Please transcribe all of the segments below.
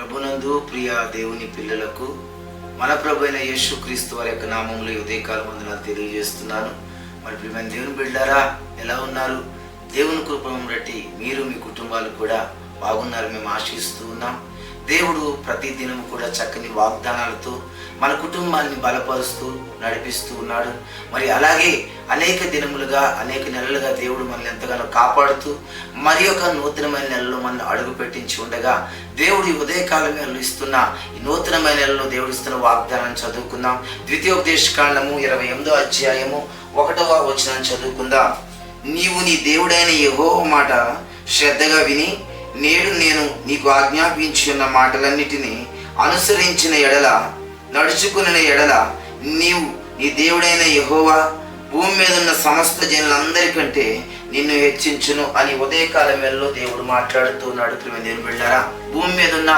ప్రభునందు ప్రియ దేవుని పిల్లలకు మన ప్రభు అయిన యేసుక్రీస్తు వారి యొక్క నామములో ఉదయకాలం వందనాలు తెలియజేస్తున్నాను. మరి ప్రియమైన దేవుని బిడ్డారా, ఎలా ఉన్నారు? దేవుని కృపను బట్టి మీరు మీ కుటుంబాలు కూడా బాగున్నారు మేము ఆశిస్తూ ఉన్నాం. దేవుడు ప్రతి దినం కూడా చక్కని వాగ్దానాలతో మన కుటుంబాన్ని బలపరుస్తూ నడిపిస్తూ ఉన్నాడు. మరి అలాగే అనేక దినములుగా అనేక నెలలుగా దేవుడు మనల్ని ఎంతగానో కాపాడుతూ మరి ఒక నూతనమైన నెలలో మనం అడుగు పెట్టించి ఉండగా దేవుడు ఈ ఉదయకాలం ఇస్తున్న ఈ నూతనమైన నెలలో దేవుడు ఇస్తున్న వాగ్దానాన్ని చదువుకుందాం. ద్వితీయోపదేశకాండము 28వ అధ్యాయము 1వ వచనం చదువుకుందాం. నీవు నీ దేవుడైన యెహోవా మాట శ్రద్ధగా విని నేడు నేను నీకు ఆజ్ఞాపించున్న మాటలన్నిటినీ అనుసరించిన ఎడల నడుచుకున్న ఎడల నీవు నీ దేవుడైన యెహోవా భూమి మీద ఉన్న సమస్త జనులందరికంటే నిన్ను హెచ్చించును అని ఉదయకాలం వేళలో దేవుడు మాట్లాడుతున్నాడు. ప్రియమైన దేవుని బిడ్డారా, భూమి మీద ఉన్న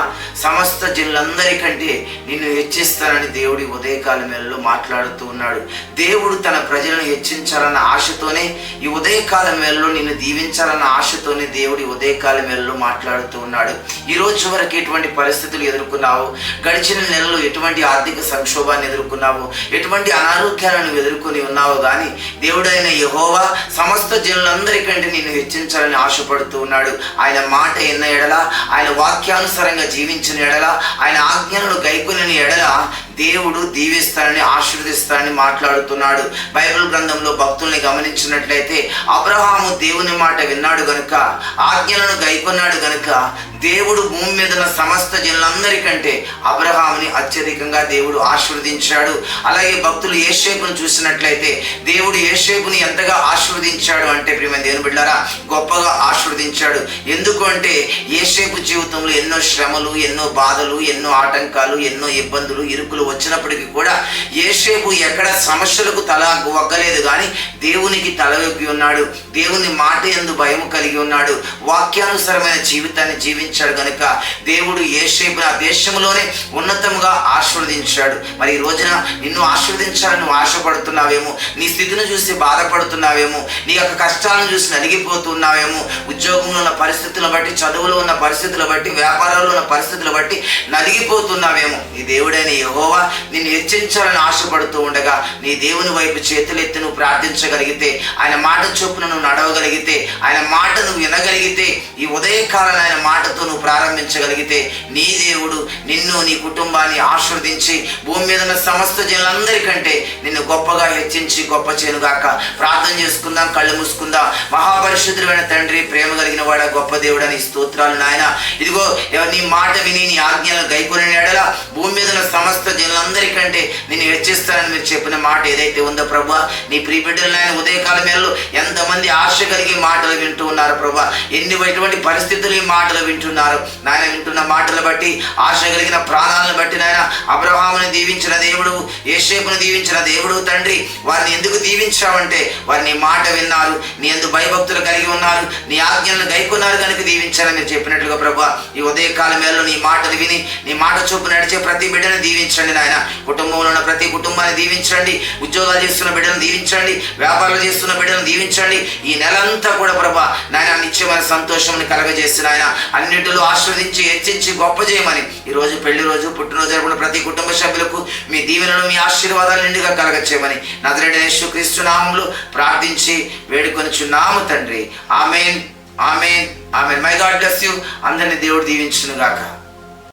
సమస్త జనులందరికంటే నిన్ను హెచ్చిస్తానని దేవుడి ఉదయకాలం వేళలో మాట్లాడుతూ ఉన్నాడు. దేవుడు తన ప్రజలను హెచ్చించాలన్న ఆశతోనే ఈ ఉదయకాలం వేళలో నిన్ను దీవించాలన్న ఆశతోనే దేవుడి ఉదయకాలం వేళలో మాట్లాడుతూ ఉన్నాడు. ఈ రోజు వరకు ఎటువంటి పరిస్థితులు ఎదుర్కొన్నావు, గడిచిన నెలలో ఎటువంటి ఆర్థిక సంక్షోభాన్ని ఎదుర్కొన్నావు, ఎటువంటి అనారోగ్యాలను ఎదుర్కొని ఉన్నావు, కానీ దేవుడైన యెహోవా సమస్త జనులందరికంటే నిన్ను హెచ్చించాలని ఆశపడుతూ ఉన్నాడు. ఆయన మాట ఎన్న ఎడల, ఆయన వాక్యానుసారంగా జీవించిన ఎడల, ఆయన ఆజ్ఞలను గైకొనిన ఎడల దేవుడు దీవిస్తానని ఆశీర్వదిస్తానని మాట్లాడుతున్నాడు. బైబిల్ గ్రంథంలో భక్తుల్ని గమనించినట్లయితే అబ్రహాము దేవుని మాట విన్నాడు గనుక, ఆజ్ఞలను గైకొన్నాడు గనుక దేవుడు భూమి మీద ఉన్న సమస్త జనులందరికంటే అబ్రహాముని అత్యధికంగా దేవుడు ఆశీర్వదించాడు. అలాగే భక్తులు యోసేపును చూసినట్లయితే దేవుడు యోసేపుని ఎంతగా ఆశీర్వదించాడు అంటే ప్రియమైన దేవుని బిడ్డలారా, గొప్పగా ఆశీర్వదించాడు. ఎందుకు అంటే యోసేపు జీవితంలో ఎన్నో శ్రమలు, ఎన్నో బాధలు, ఎన్నో ఆటంకాలు, ఎన్నో ఇబ్బందులు, ఇరుకులు వచ్చినప్పటికీ కూడా యోసేపు ఎక్కడ సమస్యలకు తల వగ్గలేదు, కానీ దేవునికి తల వగ్గి ఉన్నాడు. దేవుని మాట యందు భయం కలిగి ఉన్నాడు. వాక్యానుసారమైన జీవితాన్ని జీవించాడు కనుక దేవుడు యోసేపును ఆ దేశంలోనే ఉన్నతంగా ఆశీర్వదించాడు. మరి ఈ రోజున నిన్ను ఆశీర్వదించాలని నువ్వు ఆశపడుతున్నావేమో, నీ స్థితిని చూసి బాధపడుతున్నావేమో, నీ యొక్క కష్టాలను చూసి నలిగిపోతున్నావేమో, ఉద్యోగంలో ఉన్న పరిస్థితులను బట్టి, చదువులో ఉన్న పరిస్థితులను బట్టి, వ్యాపారంలో ఉన్న పరిస్థితులను బట్టి నలిగిపోతున్నావేమో. నీ దేవుడైన యెహోవా నిన్ను హెచ్చించాలని ఆశపడుతూ ఉండగా నీ దేవుని వైపు చేతులెత్తి నువ్వు ప్రార్థించగలిగితే, ఆయన మాట చొప్పున నువ్వు నడవగలిగితే, ఆయన మాట నువ్వు వినగలిగితే, ఈ ఉదయకాలం ఆయన మాటతో నువ్వు ప్రారంభించగలిగితే నీ దేవుడు నిన్ను, నీ కుటుంబాన్ని ఆశీర్వదించి భూమి మీద ఉన్న సమస్త జనులందరికంటే నిన్ను గొప్పగా హెచ్చించి గొప్ప చేయనుగాక. ప్రార్థన చేసుకుందాం, కళ్ళు మూసుకుందాం. మహాపరిశుద్ధుడైన తండ్రి, ప్రేమ కలిగిన వాడ, గొప్ప దేవుడని స్తోత్రాలు నాయన. ఇదిగో నీ మాట విని నీ ఆజ్ఞలను గైకొని ఎడల భూమి మీద ఉన్న సమస్త జనులందరికంటే నేను హెచ్చిస్తానని మీరు చెప్పిన మాట ఏదైతే ఉందో ప్రభా, నీ ప్రియ బిడ్డలు నాయన ఉదయకాలం వేళలో ఎంతమంది ఆశ కలిగి మాటలు వింటూ ఉన్నారు ప్రభా, ఎటువంటి పరిస్థితులు ఈ మాటలు వింటున్నారు నాయన. వింటున్న మాటలు బట్టి, ఆశ కలిగిన ప్రాణాలను బట్టి నాయన, అబ్రహాముని దీవించిన దేవుడు, యోసేపును దీవించిన దేవుడు తండ్రి, వారిని ఎందుకు దీవించావంటే వారు నీ మాట విన్నారు, నీ యందు భయభక్తులు కలిగి ఉన్నారు, నీ ఆజ్ఞలను గైకొన్నారు కనుక దీవించాలని మీరు చెప్పినట్లుగా ప్రభా, ఈ ఉదయకాలం వేళలో నీ మాటలు విని నీ మాట చొప్పు నడిచే ప్రతి బిడ్డను దీవించండి నాయన. కుటుంబంలో ఉన్న ప్రతి కుటుంబాన్ని దీవించండి, ఉద్యోగాలు చేస్తున్న బిడ్డలను దీవించండి, వ్యాపారాలు చేస్తున్న బిడ్డలను దీవించండి. ఈ నెలంతా కూడా ప్రభా నాయన నిత్యమైన సంతోషంని కలగజేసి నాయన అన్నిటిలో ఆస్వాదించి హెచ్చించి గొప్ప చేయమని ఈ రోజు పెళ్లి రోజు, పుట్టినరోజు జరుపుకున్న ప్రతి కుటుంబ సభ్యులకు మీ దీవెనలు, మీ ఆశీర్వాదాలు నిండుగా కలగచేయమని నజరేయుడైన యేసుక్రీస్తు నామములో ప్రార్థించి వేడుకొనుచున్నాము తండ్రి. Amen, amen, amen. May God bless you. అందరినీ దేవుడు దీవించును గాక.